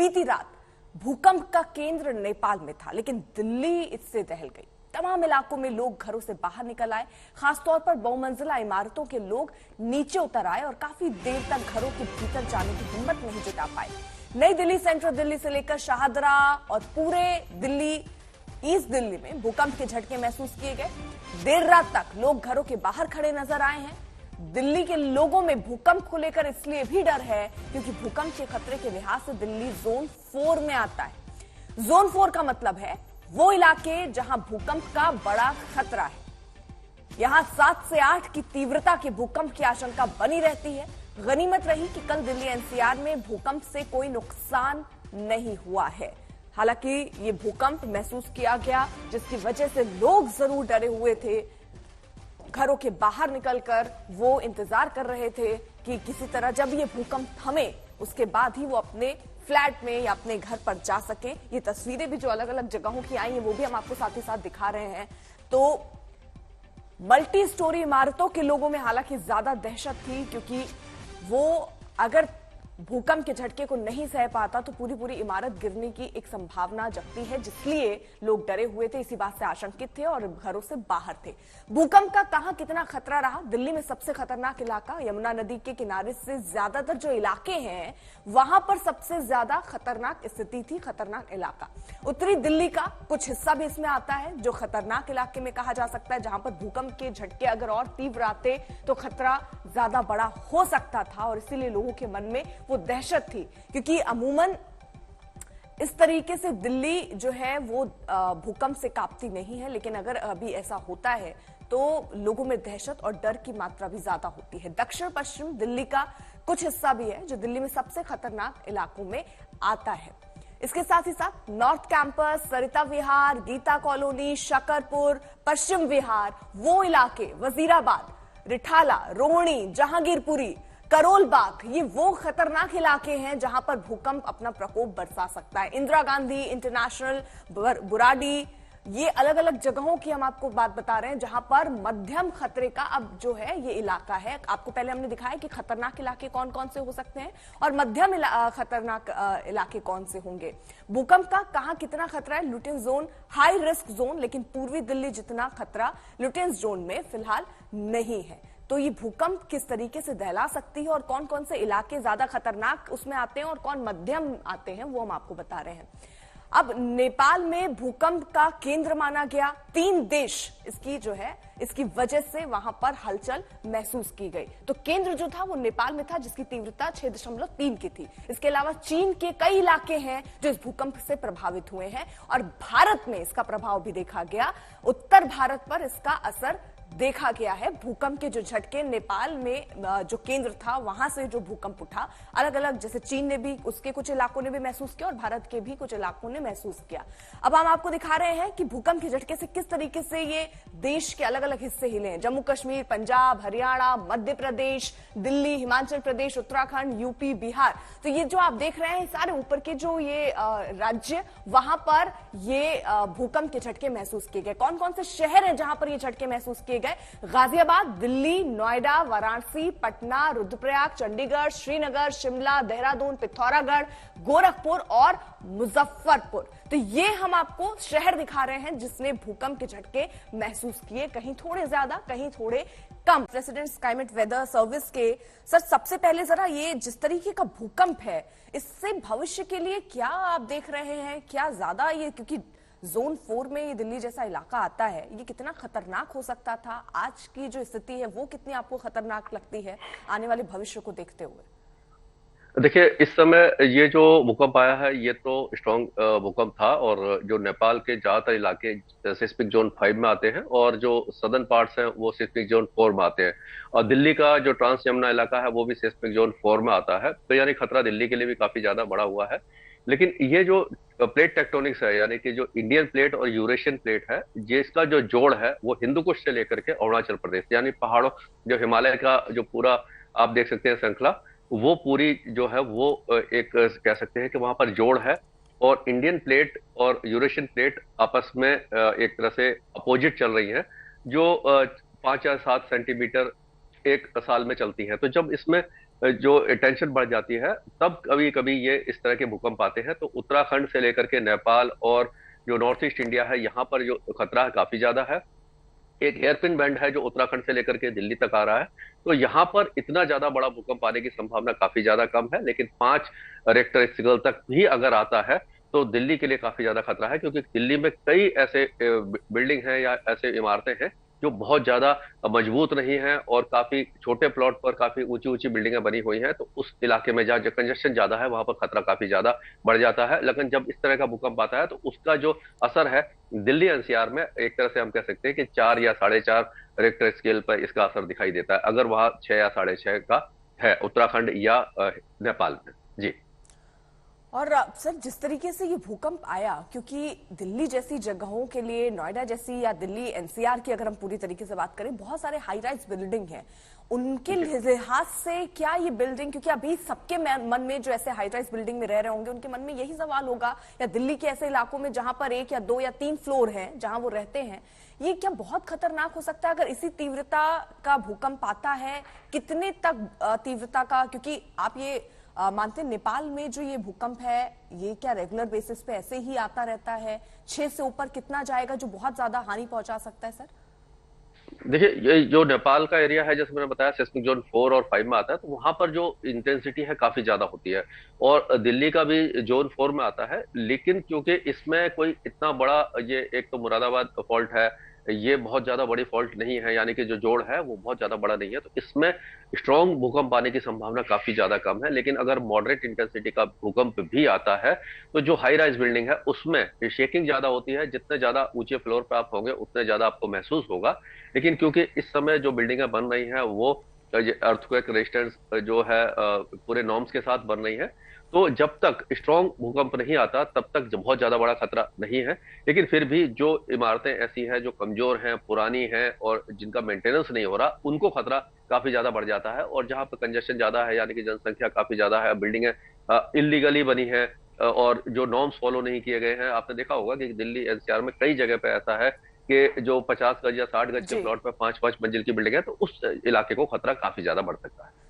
बीती रात भूकंप का केंद्र नेपाल में था, लेकिन दिल्ली इससे दहल गई। तमाम इलाकों में लोग घरों से बाहर निकल आए, खासतौर पर बहुमंजिला इमारतों के लोग नीचे उतर आए और काफी देर तक घरों के भीतर जाने की हिम्मत नहीं जुटा पाए। नई दिल्ली, सेंट्रल दिल्ली से लेकर शाहदरा और पूरे दिल्ली, ईस्ट दिल्ली में भूकंप के झटके महसूस किए गए। देर रात तक लोग घरों के बाहर खड़े नजर आए हैं। दिल्ली के लोगों में भूकंप को लेकर इसलिए भी डर है क्योंकि भूकंप के खतरे के लिहाज से दिल्ली जोन 4 में आता है। जोन 4 का मतलब है वो इलाके जहां भूकंप का बड़ा खतरा है। यहां 7 से 8 की तीव्रता के भूकंप की आशंका बनी रहती है। गनीमत रही कि कल दिल्ली एनसीआर में भूकंप से कोई नुकसान नहीं हुआ है। हालांकि ये भूकंप महसूस किया गया, जिसकी वजह से लोग जरूर डरे हुए थे। घरों के बाहर निकलकर वो इंतजार कर रहे थे कि किसी तरह जब ये भूकंप थमे उसके बाद ही वो अपने फ्लैट में या अपने घर पर जा सकें। ये तस्वीरें भी जो अलग अलग जगहों की आई हैं वो भी हम आपको साथ ही साथ दिखा रहे हैं। तो मल्टी स्टोरी इमारतों के लोगों में हालांकि ज्यादा दहशत थी, क्योंकि वो अगर भूकंप के झटके को नहीं सह पाता तो पूरी पूरी इमारत गिरने की एक संभावना जगती है, जिसलिए लोग डरे हुए थे, इसी बात से आशंकित थे और घरों से बाहर थे। भूकंप का कहां कितना खतरा रहा? दिल्ली में सबसे खतरनाक इलाका यमुना नदी के किनारे से ज्यादातर जो इलाके हैं वहां पर सबसे ज्यादा खतरनाक स्थिति थी, खतरनाक इलाका। उत्तरी दिल्ली का कुछ हिस्सा भी इसमें आता है जो खतरनाक इलाके में कहा जा सकता है, जहां पर भूकंप के झटके अगर और तीव्र आते तो खतरा ज्यादा बड़ा हो सकता था और इसीलिए लोगों के मन में वो दहशत थी। क्योंकि अमूमन इस तरीके से दिल्ली जो है वो भूकंप से कांपती नहीं है, लेकिन अगर अभी ऐसा होता है तो लोगों में दहशत और डर की मात्रा भी ज्यादा होती है। दक्षिण पश्चिम दिल्ली का कुछ हिस्सा भी है जो दिल्ली में सबसे खतरनाक इलाकों में आता है। इसके साथ ही साथ नॉर्थ कैंपस, सरिता विहार, गीता कॉलोनी, शकरपुर, पश्चिम विहार, वो इलाके, वजीराबाद, रिठाला, रोहिणी, जहांगीरपुरी, करोल बाग, ये वो खतरनाक इलाके हैं जहां पर भूकंप अपना प्रकोप बरसा सकता है। इंदिरा गांधी इंटरनेशनल, बुराडी, ये अलग अलग जगहों की हम आपको बात बता रहे हैं जहां पर मध्यम खतरे का अब जो है ये इलाका है। आपको पहले हमने दिखाया कि खतरनाक इलाके कौन कौन से हो सकते हैं और मध्यम खतरनाक इलाके कौन से होंगे। भूकंप का कहां कितना खतरा है? Lutyens zone high risk zone, लेकिन पूर्वी दिल्ली जितना खतरा लुटेंस जोन में फिलहाल नहीं है। तो ये भूकंप किस तरीके से दहला सकती है और कौन कौन से इलाके ज्यादा खतरनाक उसमें आते हैं और कौन मध्यम आते हैं वो हम आपको बता रहे हैं। अब नेपाल में भूकंप का केंद्र माना गया। 3 देश इसकी वजह से वहां पर हलचल महसूस की गई। तो केंद्र जो था वो नेपाल में था, जिसकी तीव्रता 6.3 की थी। इसके अलावा चीन के कई इलाके हैं जो इस भूकंप से प्रभावित हुए हैं और भारत में इसका प्रभाव भी देखा गया। उत्तर भारत पर इसका असर देखा गया है। भूकंप के जो झटके नेपाल में जो केंद्र था वहां से जो भूकंप उठा, अलग अलग जैसे चीन ने भी, उसके कुछ इलाकों ने भी महसूस किया और भारत के भी कुछ इलाकों ने महसूस किया। अब हम आपको दिखा रहे हैं कि भूकंप के झटके से किस तरीके से ये देश के अलग अलग हिस्से हिले हैं। जम्मू कश्मीर, पंजाब, हरियाणा, मध्य प्रदेश, दिल्ली, हिमाचल प्रदेश, उत्तराखंड, यूपी, बिहार। तो ये जो आप देख रहे हैं सारे ऊपर के जो ये राज्य, वहां पर ये भूकंप के झटके महसूस किए गए। कौन कौन से शहर हैं जहां पर ये झटके महसूस किए गए? गाजियाबाद, दिल्ली, नोएडा, वाराणसी, पटना, रुद्रप्रयाग, चंडीगढ़, श्रीनगर, शिमला, देहरादून, पिथौरागढ़, गोरखपुर और मुजफ्फरपुर। तो ये हम आपको शहर दिखा रहे हैं जिसने भूकंप के झटके महसूस किए, कहीं थोड़े ज्यादा, कहीं थोड़े कम। प्रेसिडेंट्स क्लाइमेट वेदर सर्विस के सर, सबसे पहले जरा ये जिस तरीके का भूकंप है, इससे भविष्य के लिए क्या आप देख रहे हैं? क्या ज्यादा ये, क्योंकि जोन 4 में ये दिल्ली जैसा इलाका आता है, ये कितना खतरनाक हो सकता था? आज की जो स्थिति है वो कितनी आपको खतरनाक लगती है आने वाले भविष्य को देखते हुए? देखिए, इस समय ये जो भूकंप आया है ये तो स्ट्रॉन्ग भूकंप था और जो नेपाल के ज्यादातर इलाके सिस्मिक जोन 5 में आते हैं और जो सदर्न पार्ट्स हैं वो सिस्मिक जोन 4 में आते हैं और दिल्ली का जो ट्रांस यमुना इलाका है वो भी सिस्मिक जोन 4 में आता है। तो यानी खतरा दिल्ली के लिए भी काफी ज्यादा बढ़ा हुआ है। लेकिन ये जो प्लेट टेक्टोनिक्स है, यानी कि जो इंडियन प्लेट और यूरेशियन प्लेट है, जिसका जो जोड़ है वो हिंदू कुश से लेकर के अरुणाचल प्रदेश, यानी पहाड़ों, जो हिमालय का जो पूरा आप देख सकते हैं श्रृंखला, वो पूरी जो है वो एक कह सकते हैं कि वहां पर जोड़ है। और इंडियन प्लेट और यूरेशियन प्लेट आपस में एक तरह से अपोजिट चल रही है, जो 5 या 7 सेंटीमीटर एक साल में चलती है। तो जब इसमें जो टेंशन बढ़ जाती है, तब कभी कभी ये इस तरह के भूकंप आते हैं। तो उत्तराखंड से लेकर के नेपाल और जो नॉर्थ ईस्ट इंडिया है, यहाँ पर जो खतरा है काफी ज्यादा है। एक हेयरपिन बैंड है जो उत्तराखंड से लेकर के दिल्ली तक आ रहा है। तो यहाँ पर इतना ज्यादा बड़ा भूकंप आने की संभावना काफी ज्यादा कम है, लेकिन 5 रेक्टर स्केल तक भी अगर आता है तो दिल्ली के लिए काफी ज्यादा खतरा है, क्योंकि दिल्ली में कई ऐसे बिल्डिंग हैं या ऐसे इमारतें हैं जो बहुत ज्यादा मजबूत नहीं है, और काफी छोटे प्लॉट पर काफी ऊंची ऊंची बिल्डिंगें बनी हुई हैं। तो उस इलाके में जहाँ कंजेशन ज्यादा है वहां पर खतरा काफी ज्यादा बढ़ जाता है। लेकिन जब इस तरह का भूकंप आता है तो उसका जो असर है दिल्ली एनसीआर में, एक तरह से हम कह सकते हैं कि 4 या 4.5 रेक्टर स्केल पर इसका असर दिखाई देता है, अगर वहां 6 या 6.5 का है उत्तराखंड या नेपाल में। जी। और सर, जिस तरीके से ये भूकंप आया, क्योंकि दिल्ली जैसी जगहों के लिए, नोएडा जैसी या दिल्ली एनसीआर की अगर हम पूरी तरीके से बात करें, बहुत सारे हाई राइज बिल्डिंग हैं, उनके लिहाज से क्या ये बिल्डिंग, क्योंकि अभी सबके मन में जो ऐसे हाई राइज बिल्डिंग में रह रहे होंगे उनके मन में यही सवाल होगा, या दिल्ली के ऐसे इलाकों में जहां पर 1 या 2 या 3 फ्लोर हैं जहां वो रहते हैं, ये क्या बहुत खतरनाक हो सकता है अगर इसी तीव्रता का भूकंप आता है? कितने तक तीव्रता का, क्योंकि आप ये मानते हैं नेपाल में जो ये भूकंप है ये क्या रेगुलर बेसिस पे ऐसे ही आता रहता है? 6 से ऊपर कितना जाएगा जो बहुत ज्यादा हानि पहुंचा सकता है सर? देखिए, ये जो नेपाल का एरिया है, जैसे मैंने बताया सिस्मिक जोन 4 और 5 में आता है, तो वहां पर जो इंटेंसिटी है काफी ज्यादा होती है। और दिल्ली का भी जोन 4 में आता है, लेकिन क्योंकि इसमें कोई इतना बड़ा, ये एक तो मुरादाबाद फॉल्ट है, ये बहुत ज्यादा बड़ी फॉल्ट नहीं है, यानी कि जो जोड़ है वो बहुत ज्यादा बड़ा नहीं है, तो इसमें स्ट्रॉन्ग भूकंप आने की संभावना काफी ज्यादा कम है। लेकिन अगर मॉडरेट इंटेंसिटी का भूकंप भी आता है तो जो हाई राइज बिल्डिंग है उसमें शेकिंग ज्यादा होती है, जितने ज्यादा ऊंचे फ्लोर पे आप होंगे उतने ज्यादा आपको महसूस होगा। लेकिन क्योंकि इस समय जो बिल्डिंगें बन रही हैं वो अर्थक्वेक रेजिस्टेंस जो है पूरे नॉर्म्स के साथ बन रही है, तो जब तक स्ट्रॉन्ग भूकंप नहीं आता तब तक बहुत ज्यादा बड़ा खतरा नहीं है। लेकिन फिर भी जो इमारतें ऐसी हैं जो कमजोर हैं, पुरानी हैं और जिनका मेंटेनेंस नहीं हो रहा, उनको खतरा काफी ज्यादा बढ़ जाता है। और जहां पर कंजेशन ज्यादा है, यानी कि जनसंख्या काफी ज्यादा है, बिल्डिंगें इलीगली बनी है, और जो नॉर्म्स फॉलो नहीं किए गए हैं। आपने देखा होगा कि दिल्ली एनसीआर में कई जगह पे ऐसा है कि जो 50 गज या 60 गज के जी। प्लॉट पे 5-5 मंजिल की बिल्डिंग है, तो उस इलाके को खतरा काफी ज्यादा बढ़ सकता है।